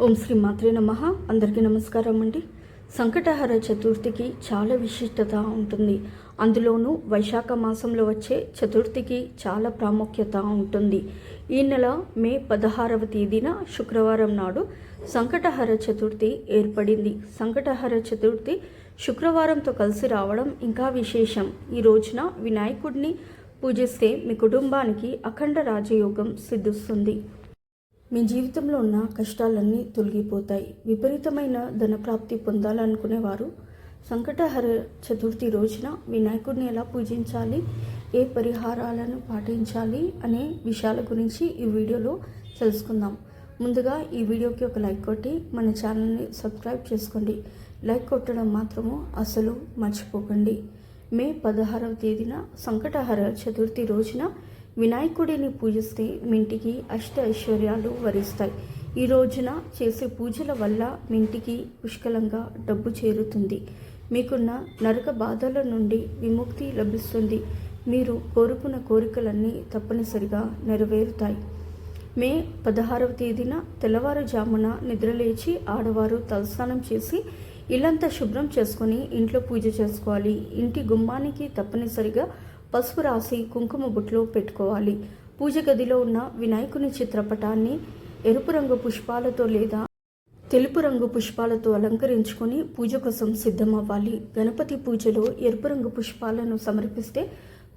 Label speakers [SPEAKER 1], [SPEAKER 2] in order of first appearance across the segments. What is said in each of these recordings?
[SPEAKER 1] ఓం శ్రీ మాత్రే నమః. అందరికీ నమస్కారం అండి. సంకటహర చతుర్థికి చాలా విశిష్టత ఉంటుంది. అందులోనూ వైశాఖ మాసంలో వచ్చే చతుర్థికి చాలా ప్రాముఖ్యత ఉంటుంది. ఈ నెల మే 16వ తేదీన శుక్రవారం నాడు సంకటహర చతుర్థి ఏర్పడింది. సంకటహర చతుర్థి శుక్రవారంతో కలిసి రావడం ఇంకా విశేషం. ఈ రోజున వినాయకుడిని పూజిస్తే మీ కుటుంబానికి అఖండ రాజయోగం సిద్ధిస్తుంది. మీ జీవితంలో ఉన్న కష్టాలన్నీ తొలగిపోతాయి. విపరీతమైన ధనప్రాప్తి పొందాలనుకునేవారు సంకటహర చతుర్థి రోజున వినాయకుడిని ఎలా పూజించాలి, ఏ పరిహారాలను పాటించాలి అనే విషయాల గురించి ఈ వీడియోలో తెలుసుకుందాం. ముందుగా ఈ వీడియోకి ఒక లైక్ కొట్టి మన ఛానల్ని సబ్స్క్రైబ్ చేసుకోండి. లైక్ కొట్టడం మాత్రము అసలు మర్చిపోకండి. మే 16వ తేదీన సంకటహర చతుర్థి రోజున వినాయకుడిని పూజిస్తే మీ ఇంటికి అష్ట ఐశ్వర్యాలు వరిస్తాయి. ఈ రోజున చేసే పూజల వల్ల మీ ఇంటికి పుష్కలంగా డబ్బు చేరుతుంది. మీకున్న నరక బాధల నుండి విముక్తి లభిస్తుంది. మీరు కోరుకున్న కోరికలన్నీ తప్పనిసరిగా నెరవేరుతాయి. మే 16వ తేదీన తెల్లవారుజామున నిద్రలేచి ఆడవారు తలస్నానం చేసి ఇల్లంతా శుభ్రం చేసుకొని ఇంట్లో పూజ చేసుకోవాలి. ఇంటి గుమ్మానికి తప్పనిసరిగా పసుపు రాసి కుంకుమ బుట్లో పెట్టుకోవాలి. పూజ గదిలో ఉన్న వినాయకుని చిత్రపటాన్ని ఎరుపు రంగు పుష్పాలతో లేదా తెలుపు రంగు పుష్పాలతో అలంకరించుకొని పూజ కోసం సిద్ధమవ్వాలి. గణపతి పూజలో ఎరుపు రంగు పుష్పాలను సమర్పిస్తే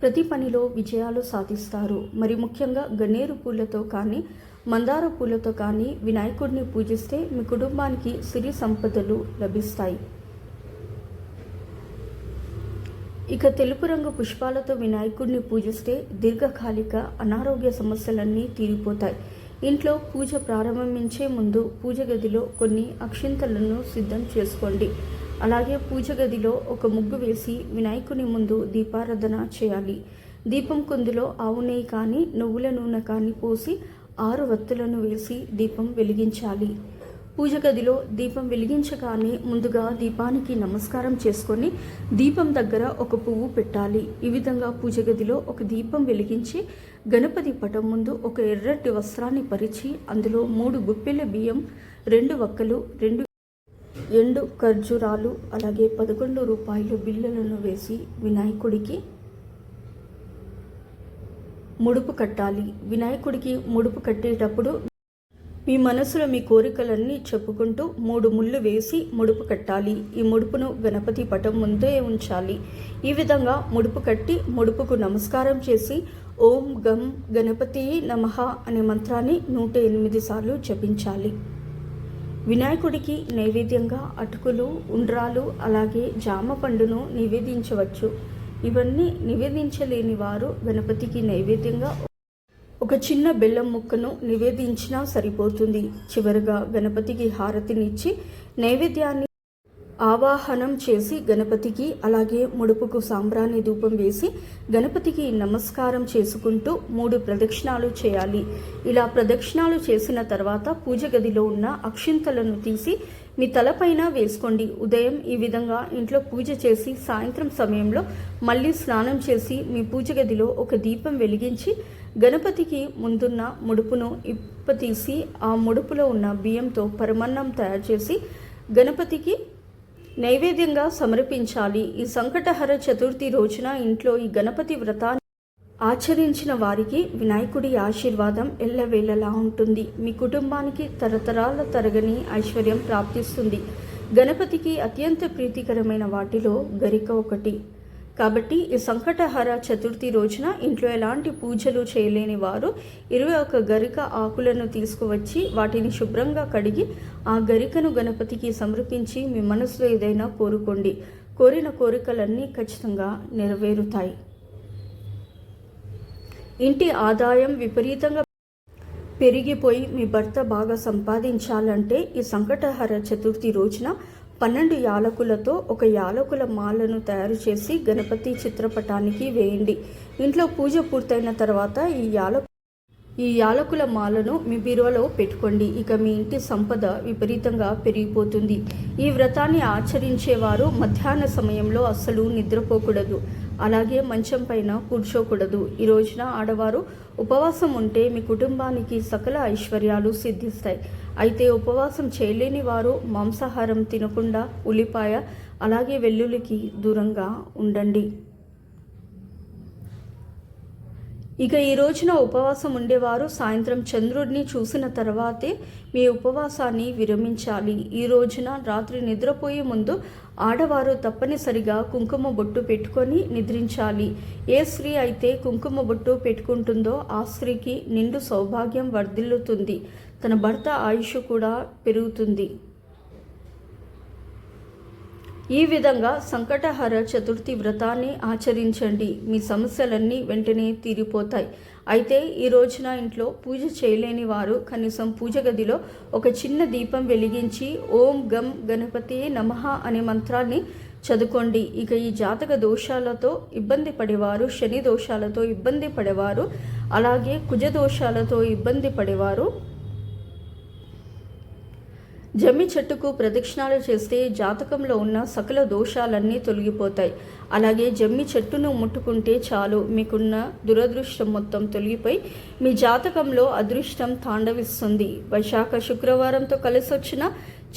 [SPEAKER 1] ప్రతి పనిలో విజయాలు సాధిస్తారు. మరి ముఖ్యంగా గన్నేరు పూలతో కానీ మందార పూలతో కానీ వినాయకుడిని పూజిస్తే మీ కుటుంబానికి సిరి సంపదలు లభిస్తాయి. ఇక తెలుపు రంగు పుష్పాలతో వినాయకుడిని పూజిస్తే దీర్ఘకాలిక అనారోగ్య సమస్యలన్నీ తీరిపోతాయి. ఇంట్లో పూజ ప్రారంభించే ముందు పూజ గదిలో కొన్ని అక్షింతలను సిద్ధం చేసుకోండి. అలాగే పూజ గదిలో ఒక ముగ్గు వేసి వినాయకుని ముందు దీపారాధన చేయాలి. దీపం కుందులో ఆవు నెయ్యి కానీ నువ్వుల నూనె కానీ పోసి 6 వత్తులను వేసి దీపం వెలిగించాలి. పూజ గదిలో దీపం వెలిగించగానే ముందుగా దీపానికి నమస్కారం చేసుకొని దీపం దగ్గర ఒక పువ్వు పెట్టాలి. ఈ విధంగా పూజ గదిలో ఒక దీపం వెలిగించి గణపతి పటం ముందు ఒక ఎర్రటి వస్త్రాన్ని పరిచి అందులో 3 గుప్పెల బియ్యం, 2 వక్కలు, 2 ఎండు ఖర్జూరాలు, అలాగే 11 రూపాయల బిళ్ళలను వేసి వినాయకుడికి ముడుపు కట్టాలి. వినాయకుడికి ముడుపు కట్టేటప్పుడు మీ మనసులో మీ కోరికలన్నీ చెప్పుకుంటూ 3 ముళ్ళు వేసి ముడుపు కట్టాలి. ఈ ముడుపును గణపతి పటం ముందే ఉంచాలి. ఈ విధంగా ముడుపు కట్టి ముడుపుకు నమస్కారం చేసి ఓం గం గణపతి నమః అనే మంత్రాన్ని 108 సార్లు జపించాలి. వినాయకుడికి నైవేద్యంగా అటుకులు, ఉండ్రాలు, అలాగే జామ పండును నివేదించవచ్చు. ఇవన్నీ నివేదించలేని వారు గణపతికి నైవేద్యంగా ఒక చిన్న బెల్లం ముక్కను నివేదించినా సరిపోతుంది. చివరగా గణపతికి హారతినిచ్చి నైవేద్యాన్ని ఆవాహనం చేసి గణపతికి అలాగే ముడుపుకు సాంబ్రాణి ధూపం వేసి గణపతికి నమస్కారం చేసుకుంటూ 3 ప్రదక్షిణాలు చేయాలి. ఇలా ప్రదక్షిణాలు చేసిన తర్వాత పూజ గదిలో ఉన్న అక్షింతలను తీసి మీ తలపైన వేసుకోండి. ఉదయం ఈ విధంగా ఇంట్లో పూజ చేసి సాయంత్రం సమయంలో మళ్ళీ స్నానం చేసి మీ పూజ గదిలో ఒక దీపం వెలిగించి గణపతికి ముందున్న ముడుపును ఇప్పతీసి ఆ ముడుపులో ఉన్న బియ్యంతో పరమన్నం తయారు చేసి గణపతికి నైవేద్యంగా సమర్పించాలి. ఈ సంకటహర చతుర్థి రోజున ఇంట్లో ఈ గణపతి వ్రతాన్ని ఆచరించిన వారికి వినాయకుడి ఆశీర్వాదం ఎల్లవేళలా ఉంటుంది. మీ కుటుంబానికి తరతరాల తరగని ఐశ్వర్యం ప్రాప్తిస్తుంది. గణపతికి అత్యంత ప్రీతికరమైన వాటిలో గరిక ఒకటి. కాబట్టి ఈ సంకటహర చతుర్థి రోజున ఇంట్లో ఎలాంటి పూజలు చేయలేని వారు 21 గరిక ఆకులను తీసుకువచ్చి వాటిని శుభ్రంగా కడిగి ఆ గరికను గణపతికి సమర్పించి మీ మనసులో ఏదైనా కోరుకోండి. కోరిన కోరికలన్నీ ఖచ్చితంగా నెరవేరుతాయి. ఇంటి ఆదాయం విపరీతంగా పెరిగిపోయి మీ భర్త బాగా సంపాదించాలంటే ఈ సంకటహర చతుర్థి రోజున 12 యాలకులతో ఒక యాలకుల మాలను తయారు చేసి గణపతి చిత్రపటానికి వేయండి. ఇంట్లో పూజ పూర్తయిన తర్వాత ఈ యాలకుల మాలను మీ బీరువాలో పెట్టుకోండి. ఇక మీ ఇంటి సంపద విపరీతంగా పెరిగిపోతుంది. ఈ వ్రతాన్ని ఆచరించేవారు మధ్యాహ్న సమయంలో అస్సలు నిద్రపోకూడదు. అలాగే మంచం పైన కూర్చోకూడదు. ఈ రోజున ఆడవారు ఉపవాసం ఉంటే మీ కుటుంబానికి సకల ఐశ్వర్యాలు సిద్ధిస్తాయి. అయితే ఉపవాసం చేయలేని వారు మాంసాహారం తినకుండా ఉల్లిపాయ అలాగే వెల్లుల్లికి దూరంగా ఉండండి. ఇక ఈ రోజున ఉపవాసం ఉండేవారు సాయంత్రం చంద్రుడిని చూసిన తర్వాతే మీ ఉపవాసాన్ని విరమించాలి. ఈ రోజున రాత్రి నిద్రపోయే ముందు ఆడవారు తప్పనిసరిగా కుంకుమ బొట్టు పెట్టుకొని నిద్రించాలి. ఏ స్త్రీ అయితే కుంకుమ బొట్టు పెట్టుకుంటుందో ఆ స్త్రీకి నిండు సౌభాగ్యం వర్ధిల్లుతుంది, తన భర్త ఆయుష్ కూడా పెరుగుతుంది. ఈ విధంగా సంకటహర చతుర్థి వ్రతాన్ని ఆచరించండి. మీ సమస్యలన్నీ వెంటనే తీరిపోతాయి. అయితే ఈ రోజున ఇంట్లో పూజ చేయలేని వారు కనీసం పూజ గదిలో ఒక చిన్న దీపం వెలిగించి ఓం గం గణపతే నమః అనే మంత్రాన్ని చదువుకోండి. ఇక ఈ జాతక దోషాలతో ఇబ్బంది పడేవారు, శని దోషాలతో ఇబ్బంది పడేవారు, అలాగే కుజ దోషాలతో ఇబ్బంది పడేవారు జమ్మి చెట్టుకు ప్రదక్షిణాలు చేస్తే జాతకంలో ఉన్న సకల దోషాలన్నీ తొలగిపోతాయి. అలాగే జమ్మి చెట్టును ముట్టుకుంటే చాలు, మీకున్న దురదృష్టం మొత్తం తొలగిపోయి మీ జాతకంలో అదృష్టం తాండవిస్తుంది. వైశాఖ శుక్రవారంతో కలిసి వచ్చిన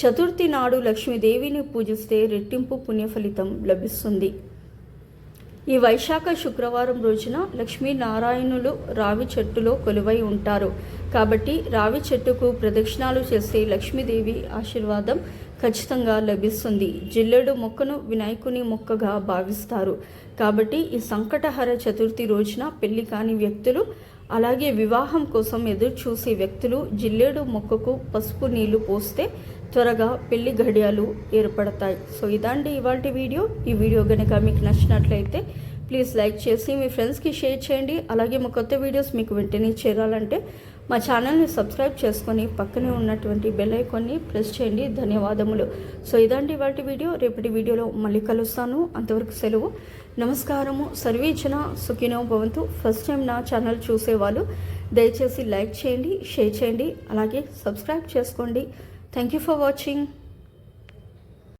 [SPEAKER 1] చతుర్థి నాడు లక్ష్మీదేవిని పూజిస్తే రెట్టింపు పుణ్యఫలితం లభిస్తుంది. ఈ వైశాఖ శుక్రవారం రోజున లక్ష్మీనారాయణులు రావి చెట్టులో కొలువై ఉంటారు. కాబట్టి రావి చెట్టుకు ప్రదక్షిణాలు చేస్తే లక్ష్మీదేవి ఆశీర్వాదం ఖచ్చితంగా లభిస్తుంది. జిల్లెడు మొక్కను వినాయకుని మొక్కగా భావిస్తారు. కాబట్టి ఈ సంకటహర చతుర్థి రోజున పెళ్లి కాని వ్యక్తులు, అలాగే వివాహం కోసం ఎదురు చూసే వ్యక్తులు జిల్లేడు మొక్కకు పసుపు నీళ్లు పోస్తే త్వరగా పెళ్లి ఘడియాలు ఏర్పడతాయి. సో ఇదండి ఇవాల్టి వీడియో. ఈ వీడియో కనుక మీకు నచ్చినట్లయితే ప్లీజ్ లైక్ చేసి మీ ఫ్రెండ్స్కి షేర్ చేయండి. అలాగే మా కొత్త వీడియోస్ మీకు వెంటనే చేరాలంటే మా ఛానల్ని సబ్స్క్రైబ్ చేసుకొని పక్కనే ఉన్నటువంటి బెల్ ఐకాన్ని ప్రెస్ చేయండి. ధన్యవాదములు. సో ఇదండి ఇవాల్టి వీడియో. రేపటి వీడియోలో మళ్ళీ కలుస్తాను. అంతవరకు సెలవు. నమస్కారము. సర్వేజన సుఖినో భవంతు. ఫస్ట్ టైం నా ఛానల్ చూసేవాళ్ళు దయచేసి లైక్ చేయండి, షేర్ చేయండి, అలాగే సబ్స్క్రైబ్ చేసుకోండి. Thank you for watching.